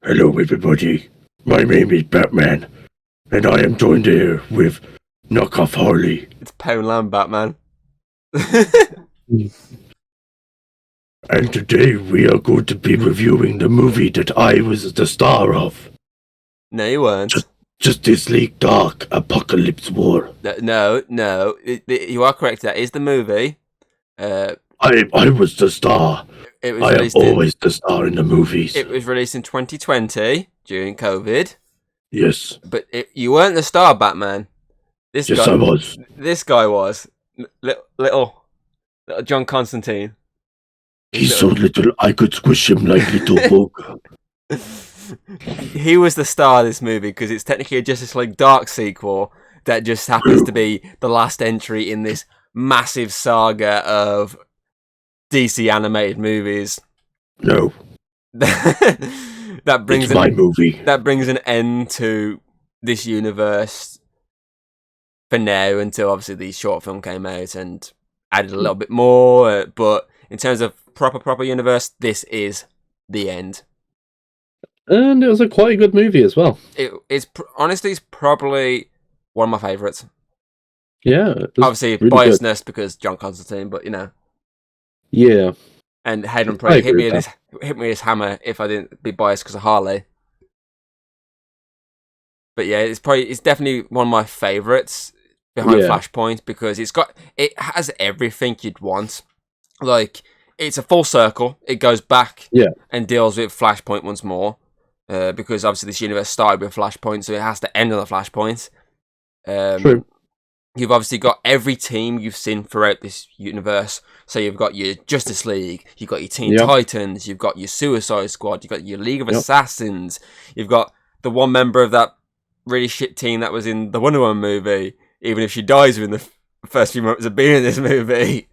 Hello, everybody. My name is Batman, and I am joined here with Knockoff Harley. It's Poundland Batman. And today we are going to be reviewing the movie that I was the star of. No, you weren't. Justice League Dark Apokolips War. No. You are correct. That is the movie. I was the star. It was I am released. always the star in the movies. It was released in 2020 during COVID. Yes. But you weren't the star, Batman. Yes, I was. This guy was little John Constantine. He's so little I could squish him like little bug. He was the star of this movie because it's technically a Justice League Dark sequel that just happens to be the last entry in this massive saga of DC animated movies. No. That brings It's my movie. That brings an end to this universe for now until obviously the short film came out and added a little bit more. But in terms of proper universe, this is the end. And it was a quite a good movie as well. Honestly, it's probably one of my favourites. Yeah. Obviously, really biasness because John Constantine, but you know. Yeah. And Hayden probably hit me with his hammer if I didn't be biased because of Harley. But yeah, it's definitely one of my favourites behind Flashpoint because it has everything you'd want. Like, it's a full circle. It goes back and deals with Flashpoint once more. Because obviously this universe started with Flashpoint, so it has to end on the Flashpoint. True. You've obviously got every team you've seen throughout this universe. So you've got your Justice League, you've got your Teen Titans, you've got your Suicide Squad, you've got your League of Assassins, you've got the one member of that really shit team that was in the Wonder Woman movie, even if she dies within the first few months of being in this movie.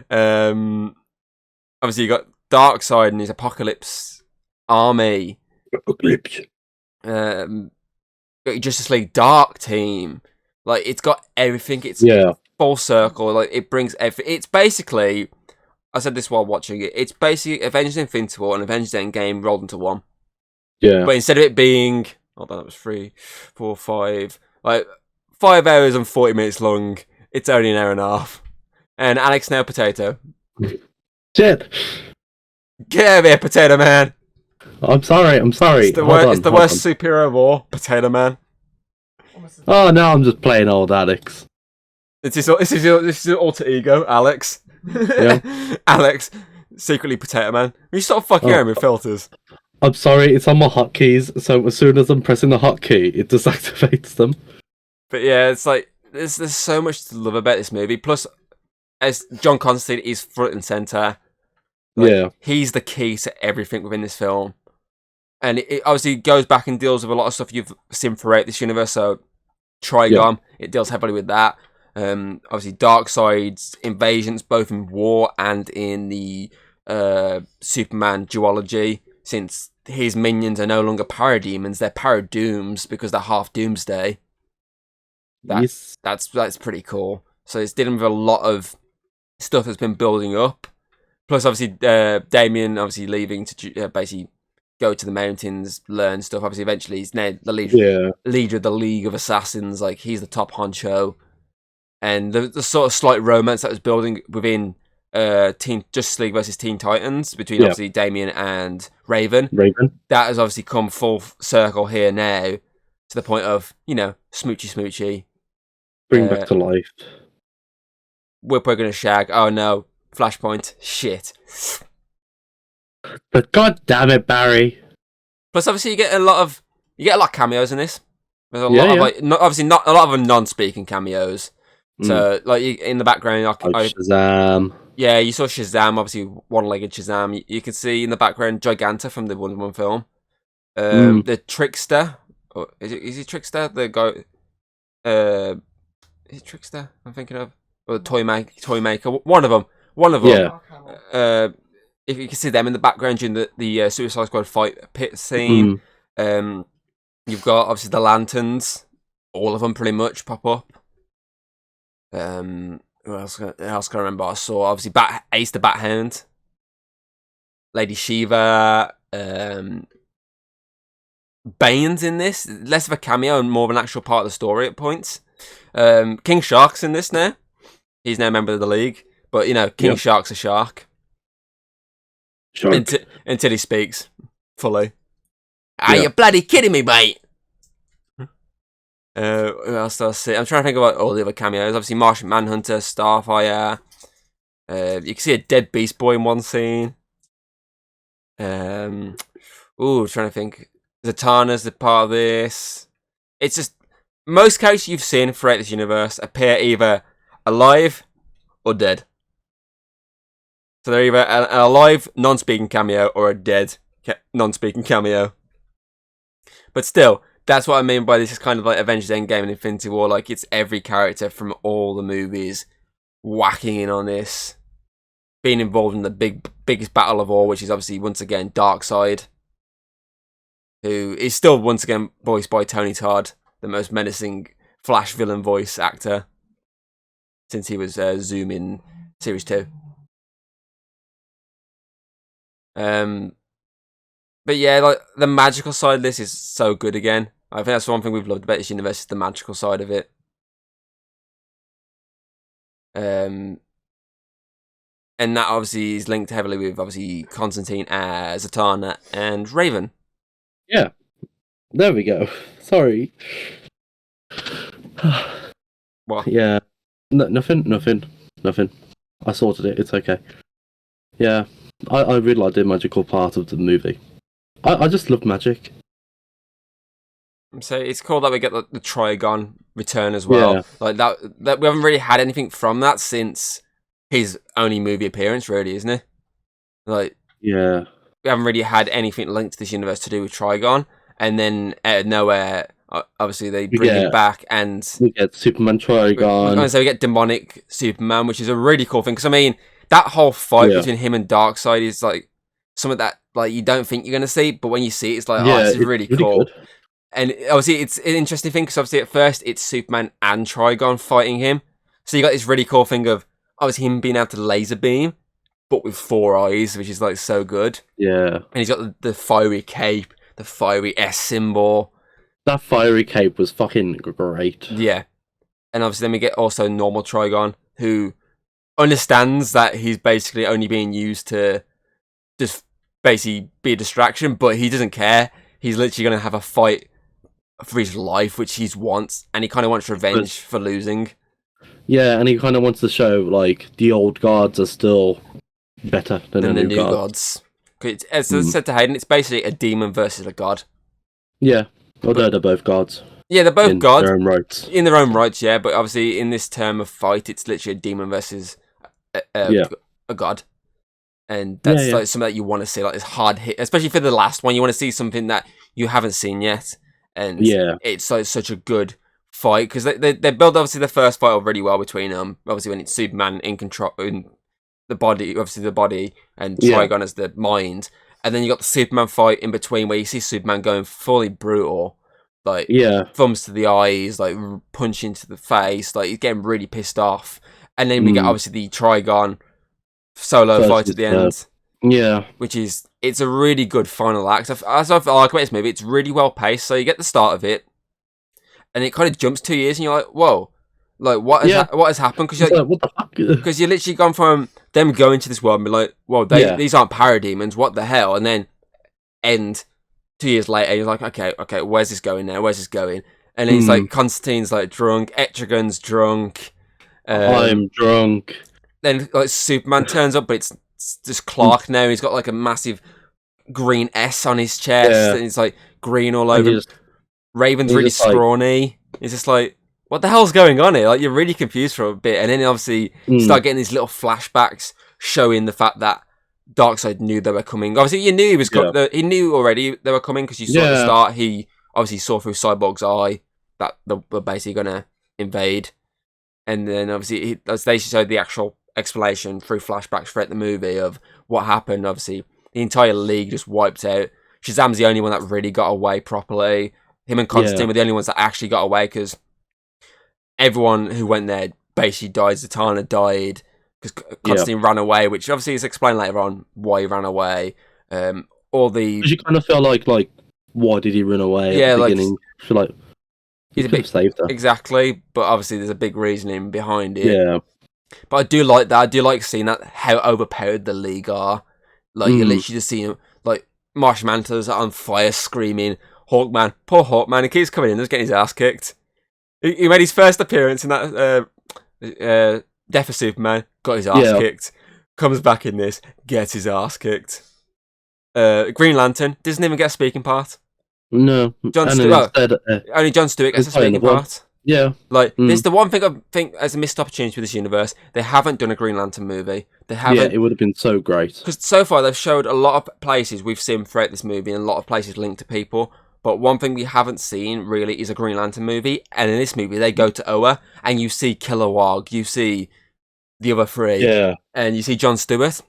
Obviously, you've got Darkseid and his Apokolips army. Apokolips. Got your Justice League Dark team. Like, it's got everything. It's full circle. Like, it brings everything. It's basically, I said this while watching it, it's basically Avengers Infinity War and Avengers Endgame rolled into one. Yeah. But instead of it being, that was 3, 4, 5, like 5 hours and 40 minutes long, it's only an hour and a half. And Alex now potato. Shit. Get out of here, Potato Man. I'm sorry. It's the worst superhero war, Potato Man. Oh, now I'm just playing old Alex. This is your alter ego, Alex. Yeah. Alex, secretly Potato Man. You stop fucking around with filters. I'm sorry, it's on my hotkeys, so as soon as I'm pressing the hotkey, it deactivates them. But yeah, it's like, there's so much to love about this movie. Plus, as John Constantine is front and centre, he's the key to everything within this film. And it obviously goes back and deals with a lot of stuff you've seen throughout this universe. So, Trigon, it deals heavily with that. Obviously, Darkseid's invasions, both in War and in the Superman duology, since his minions are no longer parademons, they're paradooms because they're half Doomsday. That's pretty cool. So it's dealing with a lot of stuff that's been building up. Plus, obviously, Damien obviously leaving to basically go to the mountains, learn stuff. Obviously, eventually he's now the leader of the League of Assassins. Like, he's the top honcho. And the sort of slight romance that was building within Justice League versus Teen Titans between obviously Damien and Raven. That has obviously come full circle here now to the point of, smoochy. Bring back to life. We're going to shag. Oh no, Flashpoint. Shit. But god damn it, Barry. Plus, obviously, you get a lot of cameos in this. There's a lot of obviously not a lot of them non-speaking cameos. So, like, in the background, Shazam. Yeah, you saw Shazam, obviously one-legged Shazam. You can see in the background Giganta from the Wonder Woman film. The Trickster, is he Trickster? The guy, is it Trickster? I'm thinking of, or the Toy Maker. One of them. Yeah. If you can see them in the background during the Suicide Squad fight pit scene. You've got obviously the Lanterns. All of them pretty much pop up. Who else can I remember? I saw obviously Ace the Bat Hound, Lady Shiva, Bane's in this, less of a cameo and more of an actual part of the story at points. King Shark's in this now. He's now a member of the League, but you know, King Shark's a shark. Shark. Until he speaks fully. Are you bloody kidding me, mate? Who else do I see? I'm trying to think about all the other cameos. Obviously, Martian Manhunter, Starfire. You can see a dead Beast Boy in one scene. Trying to think. Zatanna's the part of this. It's just most characters you've seen throughout this universe appear either alive or dead. So they're either an alive non-speaking cameo or a dead non-speaking cameo. But still, that's what I mean by this is kind of like Avengers Endgame and Infinity War. Like, it's every character from all the movies whacking in on this. Being involved in the biggest battle of all, which is obviously, once again, Darkseid. Who is still, once again, voiced by Tony Todd, the most menacing Flash villain voice actor. Since he was Zoom in Series 2. But yeah, like the magical side of this is so good again. I think that's one thing we've loved about this universe is the magical side of it. And that obviously is linked heavily with obviously Constantine as Zatanna and Raven. Yeah. There we go. Sorry. What? Yeah. Nothing. I sorted it. It's okay. Yeah. I really liked the magical part of the movie. I just love magic. So it's cool that we get the Trigon Return as well. Yeah. Like that we haven't really had anything from that since his only movie appearance, really, isn't it? Like, yeah, we haven't really had anything linked to this universe to do with Trigon, and then out of nowhere, obviously they bring him back, and we get Superman Trigon. So we get demonic Superman, which is a really cool thing because I mean that whole fight between him and Darkseid is like something that like you don't think you're gonna see, but when you see it, it's like, oh, this is really cool. Good. And obviously, it's an interesting thing because obviously at first it's Superman and Trigon fighting him, so you got this really cool thing of obviously him being able to laser beam, but with 4 eyes, which is like so good. Yeah, and he's got the fiery cape, the fiery S symbol. That fiery cape was fucking great. Yeah, and obviously then we get also normal Trigon who understands that he's basically only being used to just basically be a distraction, but he doesn't care. He's literally going to have a fight for his life, which he wants, and he kind of wants revenge for losing. Yeah, and he kind of wants to show, like, the old gods are still better than the new gods. As said to Hayden, it's basically a demon versus a god. Yeah, although they're both gods. Yeah, they're both gods. In their own rights. In their own rights, yeah, but obviously in this term of fight, it's literally a demon versus a god. And that's like something that you want to see, like this hard hit, especially for the last one. You want to see something that you haven't seen yet, and it's like such a good fight because they build obviously the first fight up really well between them. Obviously, when it's Superman in control, in the body, obviously the body, and Trigon as the mind, and then you got the Superman fight in between where you see Superman going fully brutal, like thumbs to the eyes, like punching to the face, like he's getting really pissed off, and then we get obviously the Trigon solo fight at the end. Yeah. Which is, it's a really good final act. As I like about this movie, it's really well paced. So you get the start of it, and it kind of jumps 2 years, and you're like, whoa. Like, what has happened? Because you're, like, what the fuck? Because you're literally gone from them going to this world and be like, well, these aren't parademons, what the hell? And then end 2 years later, you're like, okay, where's this going now? Where's this going? And then it's like, Constantine's like drunk, Etrigan's drunk. I'm drunk. Then like Superman turns up, but it's just Clark now. He's got like a massive green S on his chest, and it's like green all over. Raven's really scrawny. It's just like, what the hell's going on here? Like, you're really confused for a bit, and then obviously start getting these little flashbacks showing the fact that Darkseid knew they were coming. Obviously, you knew he was. He knew already they were coming because you saw at the start. He obviously saw through Cyborg's eye that they were basically gonna invade, and then obviously they showed the actual explanation through flashbacks throughout the movie of what happened. Obviously, the entire league just wiped out. Shazam's the only one that really got away properly. Him and Constantine were the only ones that actually got away because everyone who went there basically died. Zatanna died because Constantine ran away, which obviously is explained later on why he ran away. You kind of feel like why did he run away Yeah, at the like, beginning? So, like, he he's a could have bit saved her. exactly, but obviously there's a big reasoning behind it. Yeah. But I do like that. I do like seeing that how overpowered the League are. Like you're literally just seeing like Martian Manta's on fire, screaming. Hawkman, poor Hawkman, he keeps coming in, just getting his ass kicked. He made his first appearance in that Death of Superman, got his ass kicked. Comes back in this, gets his ass kicked. Green Lantern doesn't even get a speaking part. No. Only Jon Stewart gets a speaking part. Yeah. Like, this is the one thing I think as a missed opportunity with this universe. They haven't done a Green Lantern movie. They haven't. Yeah, it would have been so great. Because so far they've showed a lot of places we've seen throughout this movie and a lot of places linked to people. But one thing we haven't seen really is a Green Lantern movie. And in this movie, they go to Oa and you see Kilowog, you see the other three, and you see Jon Stewart.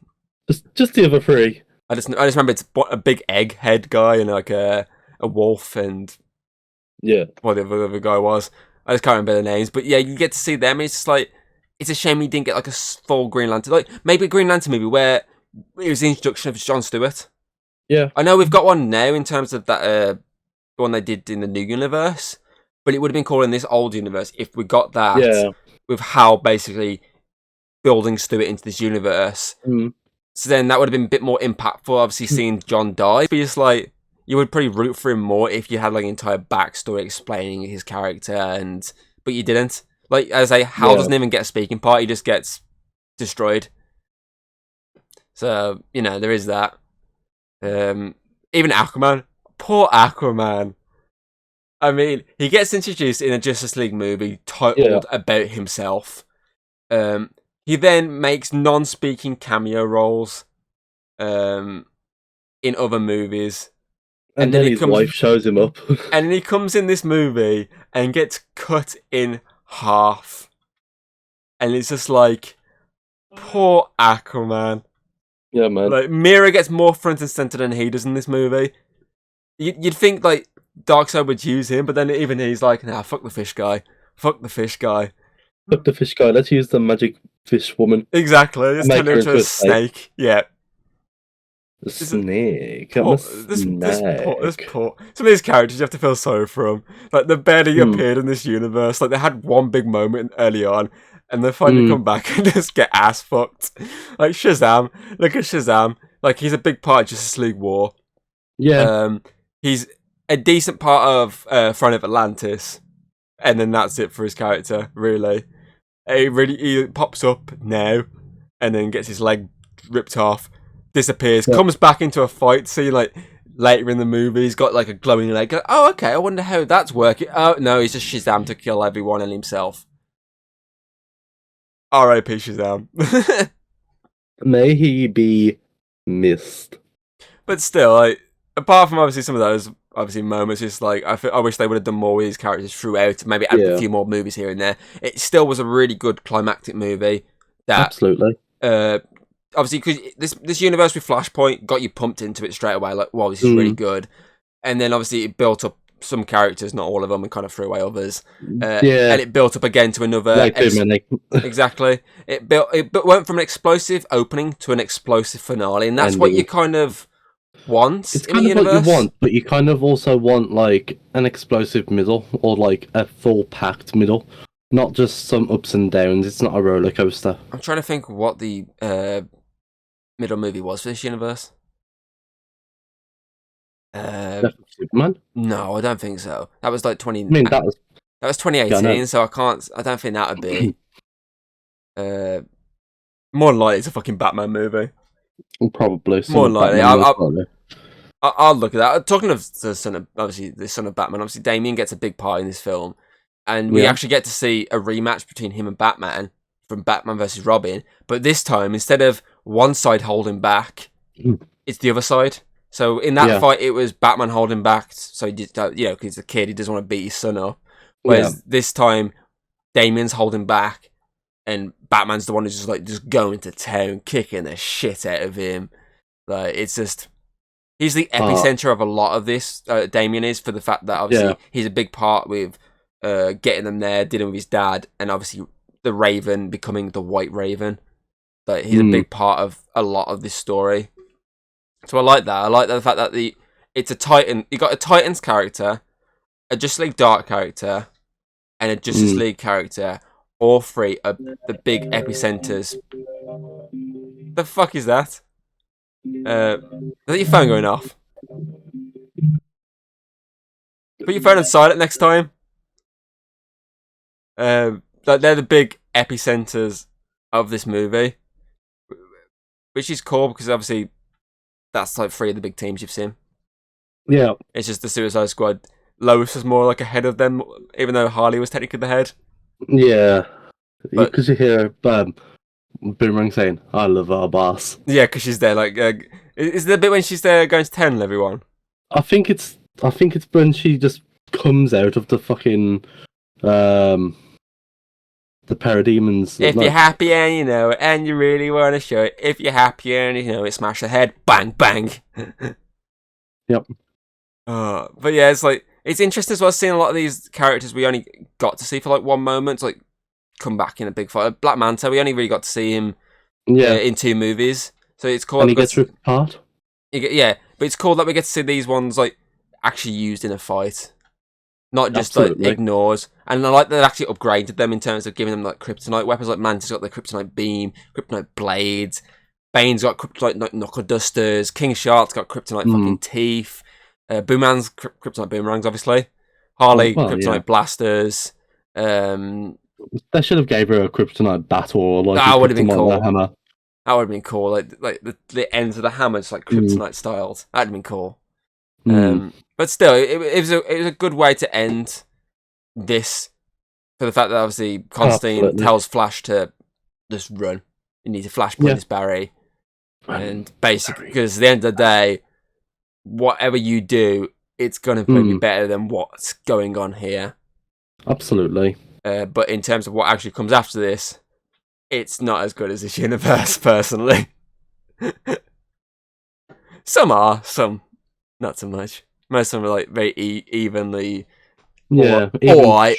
Just the other three. I just remember it's a big egg head guy and like a wolf and what the other guy was. I just can't remember the names, but yeah, you get to see them. It's just like, it's a shame you didn't get like a full Green Lantern, like maybe a Green Lantern movie where it was the introduction of Jon Stewart. Yeah, I know we've got one now in terms of that one they did in the new universe, but it would have been cool in this old universe if we got that with Hal basically building Stewart into this universe. So then that would have been a bit more impactful. Obviously, seeing John die, but it's like, you would probably root for him more if you had like an entire backstory explaining his character, but you didn't. Like, as Hal doesn't even get a speaking part; he just gets destroyed. So there is that. Even Aquaman, poor Aquaman. I mean, he gets introduced in a Justice League movie titled about himself. He then makes non-speaking cameo roles, in other movies. And then his wife shows him up. And then he comes in this movie and gets cut in half. And it's just like, poor Aquaman. Yeah, man. Like, Mira gets more front and center than he does in this movie. You'd think, like, Darkseid would use him, but then even he's like, nah, fuck the fish guy. Fuck the fish guy. Fuck the fish guy. Let's use the magic fish woman. Exactly. Let's turn her into a snake. Yeah. The snake. This poor. Some of these characters you have to feel sorry for them. Like, they barely appeared in this universe. Like, they had one big moment early on, and they finally come back and just get ass fucked. Like Shazam. Look at Shazam. Like, he's a big part of Justice League War. Yeah. He's a decent part of Throne of Atlantis, and then that's it for his character. Really, he pops up now, and then gets his leg ripped off. Disappears, comes back into a fight scene like later in the movie. He's got like a glowing leg. Oh, okay, I wonder how that's working. Oh, no, he's just Shazam to kill everyone and himself. R.I.P. Shazam. May he be missed. But still, like, apart from obviously some of those moments, it's like, I wish they would have done more with these characters throughout, maybe add a few more movies here and there. It still was a really good climactic movie. Absolutely. Obviously, because this universe with Flashpoint got you pumped into it straight away, like, wow, this is really good. And then obviously it built up some characters, not all of them, and kind of threw away others. And it built up again to another. Like too many. Exactly. It went from an explosive opening to an explosive finale, and that's what you kind of want. It's kind of what you want, but you kind of also want like an explosive middle or like a full packed middle. Not just some ups and downs. It's not a roller coaster. I'm trying to think what the middle movie was for this universe. Superman? No, I don't think so. That was like 20. I mean, that was 2018, so I don't think that would be. More than likely, it's a fucking Batman movie. Probably. More than likely. I'll look at that. Talking of the son of Batman, obviously Damian gets a big part in this film. And we actually get to see a rematch between him and Batman from Batman vs. Robin. But this time, instead of one side holding back, it's the other side. So in that fight, it was Batman holding back. So he just, because he's a kid, he doesn't want to beat his son up. Whereas this time, Damian's holding back, and Batman's the one who's just going to town, kicking the shit out of him. Like, it's just, he's the epicenter of a lot of this. Damian is, for the fact that obviously he's a big part with getting them there, dealing with his dad, and obviously the Raven becoming the White Raven. Like, he's a big part of a lot of this story. So I like that. I like the fact that it's a Titan. You got a Titans character, a Justice League Dark character, and a Justice League character. All three are the big epicenters. The fuck is that? Is that your phone going off? Put your phone on silent next time. They're the big epicenters of this movie, which is cool because obviously that's like three of the big teams you've seen. Yeah, it's just the Suicide Squad. Lois was more like ahead of them, even though Harley was technically the head. Yeah, because you hear Boomerang saying, "I love our boss." Yeah, because she's there. Like, is there a bit when she's there going to tell everyone? I think it's when she just comes out of the fucking the parademons. If you're happy and you know it, and you really want to show it, if you're happy and you know it, smash the head, bang, bang. Yep. But yeah, it's interesting as well seeing a lot of these characters we only got to see for like one moment, like come back in a big fight. Black Manta, we only really got to see him in 2 movies, so it's cool. And he gets ripped apart. Yeah, but it's cool that we get to see these ones like actually used in a fight, not just like ignored. And I like that they actually upgraded them in terms of giving them like kryptonite weapons. Like Manta's got the kryptonite beam, kryptonite blades. Bane's got kryptonite knuckle dusters. King Shark's got kryptonite fucking teeth. Boomerang's kryptonite boomerangs, obviously. Harley kryptonite blasters. They should have gave her a kryptonite bat or like that would have been cool. Hammer. That would have been cool. Like the ends of the hammers like kryptonite styled. That'd have been cool. But still, it was a good way to end this, for the fact that obviously Constantine tells Flash to just run. You need to Flashpoint this Barry, and basically because at the end of the day, whatever you do, it's gonna be better than what's going on here. Absolutely. But in terms of what actually comes after this, it's not as good as this universe, personally. Some are, some not so much. Most of them are like very evenly. Yeah, alright.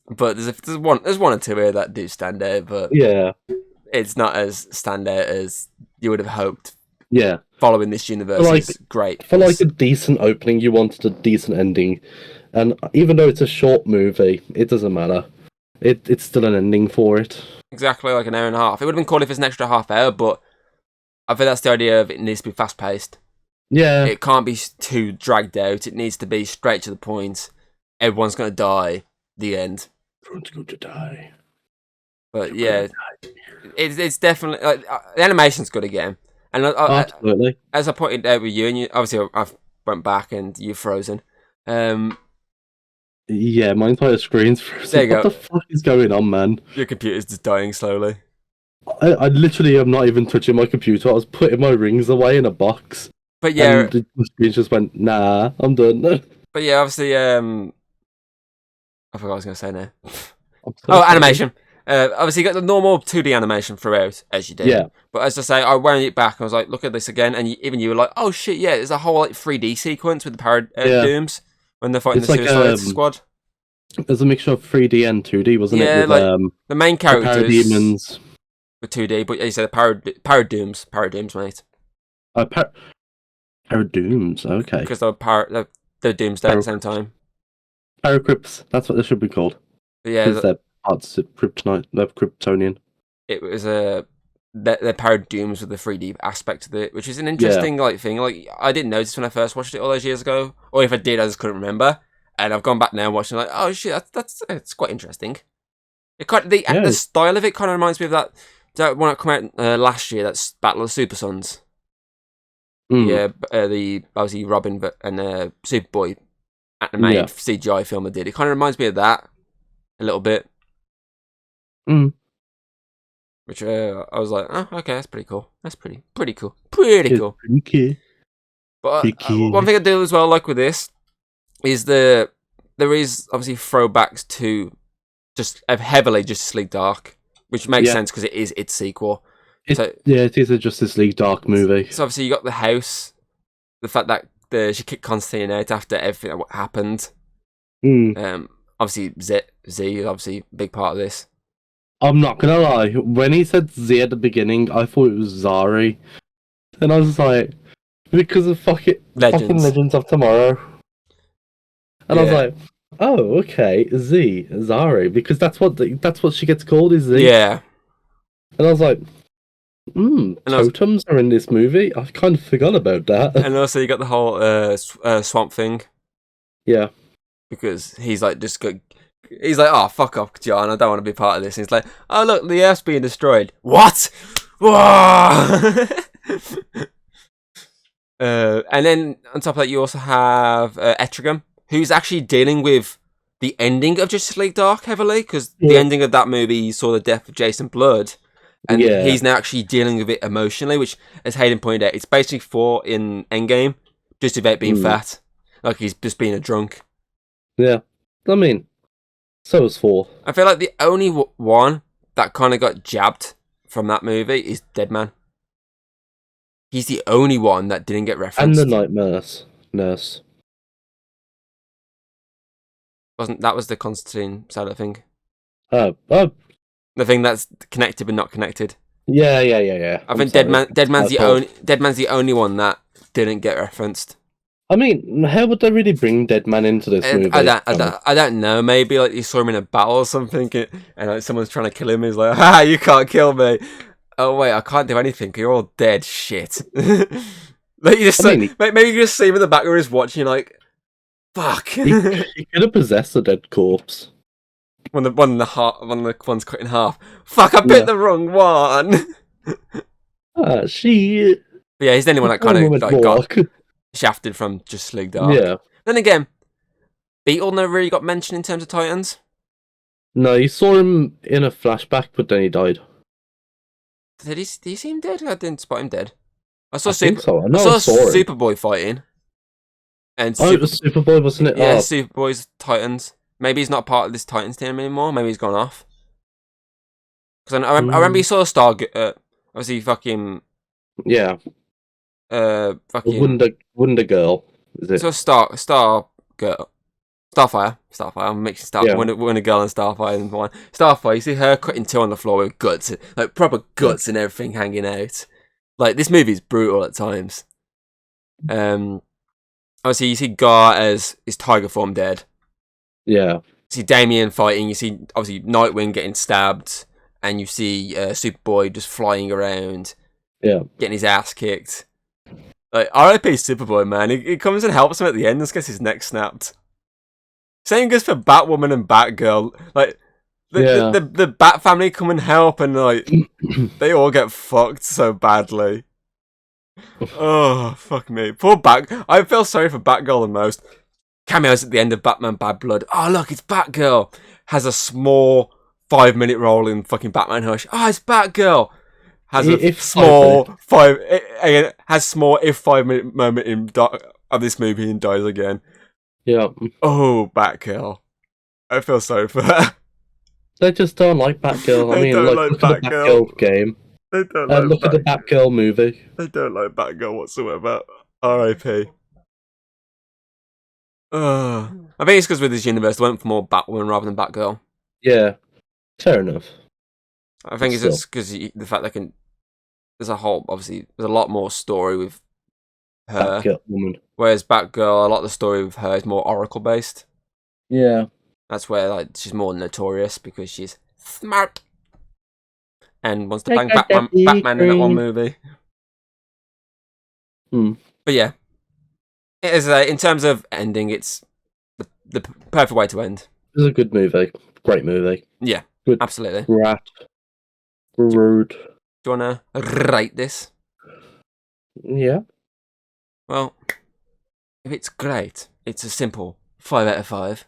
But there's one or two here that do stand out, but it's not as stand out as you would have hoped. Yeah, following this universe is great. For like a decent opening, you wanted a decent ending, and even though it's a short movie, it doesn't matter. It's still an ending for it. Exactly, like an hour and a half. It would have been cool if it's an extra half hour, but I think that's the idea of it needs to be fast paced. Yeah, it can't be too dragged out. It needs to be straight to the point. Everyone's gonna die. The end. Everyone's going to die. But yeah, it's definitely like, the animation's good again. And absolutely. As I pointed out with you, and you, obviously I've went back and you're frozen. Yeah, my entire screen's frozen. There you go. What the fuck is going on, man? Your computer's just dying slowly. I literally am not even touching my computer. I was putting my rings away in a box. But yeah, and the screen just went, nah, I'm done. But yeah, obviously, I forgot what I was going to say now. Animation. Obviously, you got the normal 2D animation throughout, as you do. Yeah. But as I say, I wound it back and I was like, look at this again. And even you were like, oh shit, yeah, there's a whole like 3D sequence with the Dooms when they're fighting the Suicide Squad. There's a mixture of 3D and 2D, wasn't it? With, like the main characters Parademons were 2D, but you said the Paradooms, mate. Paradooms, okay. Because they're Doomsday at the same time. Paracrypts, that's what they should be called. Yeah, because they're parts of Kryptonite, they're Kryptonian. It was they're Paradooms with the 3D aspect of it, which is an interesting thing. Like I didn't notice when I first watched it all those years ago, or if I did, I just couldn't remember. And I've gone back now and watching like, oh shit, it's quite interesting. The style of it kind of reminds me of that one that came out last year. That's Battle of the Super Sons. Yeah, the obviously Robin and Superboy animated CGI film I did. It kind of reminds me of that a little bit. Which I was like, oh, okay, that's pretty cool. That's pretty cool. Pretty cool. But one thing I do as well, like with this, is there is obviously throwbacks to just heavily Justice League Dark, which makes sense because it is its sequel. It is a Justice League Dark movie. So obviously you got the house, the fact that she kicked Constantine out after everything that happened. Obviously Z is obviously a big part of this. I'm not gonna lie, when he said Z at the beginning, I thought it was Zari. And I was like, because of fucking Legends of Tomorrow. And I was like, oh, okay, Zari, because that's what she gets called, is Z. Yeah. And I was like, totems are in this movie? I kind of forgot about that. And also you got the whole Swamp Thing. Yeah. Because he's like, he's like, oh, fuck off, John, I don't want to be part of this. And he's like, oh, look, the Earth's being destroyed. What? Whoa! And then on top of that, you also have Etrigan, who's actually dealing with the ending of Justice League Dark heavily, because the ending of that movie saw the death of Jason Blood, and he's now actually dealing with it emotionally, which, as Hayden pointed out, it's basically Thor in Endgame, just about being fat. Like, he's just being a drunk. Yeah. I mean, so was Thor. I feel like the only one that kind of got jabbed from that movie is Deadman. He's the only one that didn't get referenced. And the Night Nurse. That was the Constantine side of thing? Oh. The thing that's connected but not connected. Yeah. I think Deadman's the only one that didn't get referenced. I mean, how would they really bring Deadman into this movie? I don't know. Maybe like you saw him in a battle or something, and like someone's trying to kill him. He's like, "Ha! You can't kill me." Oh wait, I can't do anything. You're all dead. Shit. Like you just maybe you just see him in the background, just watching, like, fuck. He could have possessed a dead corpse. When the one's cut in half. Fuck! I picked the wrong one. She. But yeah, he's the only one that kind of like got shafted from Justice League Dark. Yeah. Then again, Beetle never really got mentioned in terms of Titans. No, you saw him in a flashback, but then he died. Did he seem dead? I didn't spot him dead. I saw Superboy fighting. And it was Superboy, wasn't it? Yeah, Superboy's Titans. Maybe he's not part of this Titans team anymore. Maybe he's gone off. Because I remember you saw Star. Obviously, fucking. Yeah. Fucking. Wonder Girl. Is it? So Star Girl. Starfire. I'm mixing Wonder Girl and Starfire in one. Starfire, you see her cutting two on the floor with guts, like proper guts and everything hanging out. Like, this movie is brutal at times. Obviously, you see Gar as his tiger form dead. Yeah. You see Damien fighting. You see, obviously, Nightwing getting stabbed. And you see Superboy just flying around. Yeah. Getting his ass kicked. Like, R.I.P. Superboy, man. He comes and helps him at the end and gets his neck snapped. Same goes for Batwoman and Batgirl. Like, the Bat family come and help, and like they all get fucked so badly. Oh, fuck me. Poor I feel sorry for Batgirl the most. Cameos at the end of Batman Bad Blood. Oh, look, it's Batgirl. Has a small 5-minute role in fucking Batman Hush. Oh, it's Batgirl. Has a small 5-minute moment in of this movie and dies again. Yeah. Oh, Batgirl. I feel sorry for her. They just don't like Batgirl. I mean, look at the Batgirl game. They don't like look at the Batgirl movie. They don't like Batgirl whatsoever. R.I.P. I think it's because with this universe, they went for more Batwoman rather than Batgirl. Yeah. Fair enough. I think it's just because the fact there's a lot more story with her. Batgirl. Whereas Batgirl, a lot of the story with her is more Oracle based. Yeah. That's where like she's more notorious because she's smart and wants to bang Batman in that one movie. But yeah, it is in terms of ending, it's the perfect way to end. It's a good movie, great movie. Yeah, good. Absolutely. Rude. Do you wanna rate this? Yeah. Well, if it's great, it's a simple 5 out of 5.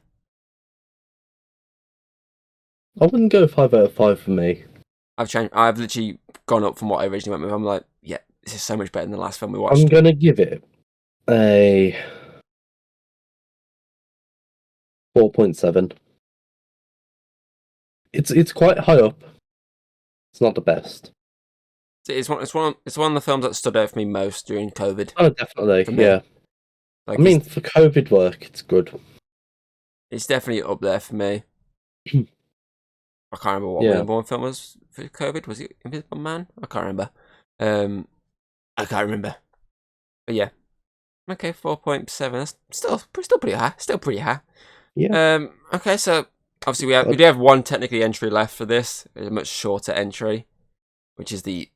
I wouldn't go 5 out of 5 for me. I've changed. I've literally gone up from what I originally went with. I'm like, yeah, this is so much better than the last film we watched. I'm gonna give it a 4.7. It's quite high up. It's not the best. It's one of the films that stood out for me most during COVID. Oh, definitely. Yeah. Like, I mean, for COVID work, it's good. It's definitely up there for me. I can't remember what the number one film was for COVID. Was it Invisible Man? I can't remember. I can't remember. But yeah. Okay, 4.7. That's still pretty high. Still pretty high. Yeah. Okay, so obviously we do have one technically entry left for this. A much shorter entry, which is the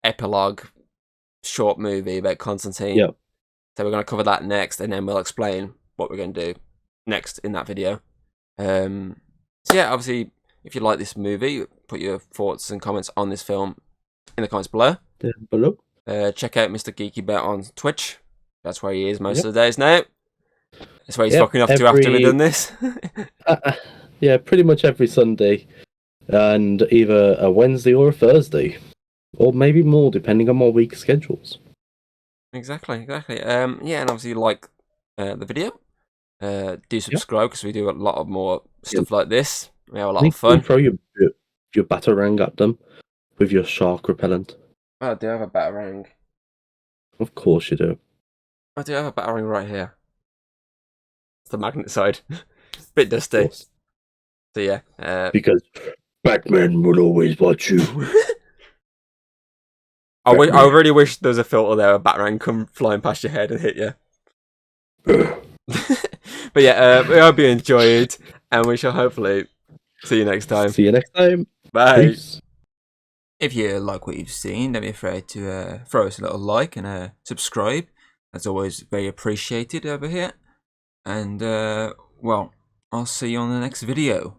epilogue short movie about Constantine. Yep. So we're going to cover that next, and then we'll explain what we're going to do next in that video. So yeah, obviously, if you like this movie, put your thoughts and comments on this film in the comments below. Check out Mr. Geeky Bet on Twitch. That's where he is most of the days now. That's where he's fucking off to after we've done this. Yeah, pretty much every Sunday, and either a Wednesday or a Thursday, or maybe more, depending on my week schedules. Exactly. Yeah, and obviously like the video. Do subscribe because we do a lot of more stuff like this. We have a lot of fun. Throw your batarang at them with your shark repellent. Oh, I do have a batarang. Of course you do. I do have a batarang right here. It's the magnet side. Bit dusty. So yeah. Because Batman will always watch you. I really wish there was a filter there, a batarang come flying past your head and hit you. But yeah, we hope you enjoyed, and we shall hopefully see you next time. See you next time. Bye. Peace. If you like what you've seen, don't be afraid to throw us a little like and subscribe. That's always very appreciated over here. And, well, I'll see you on the next video.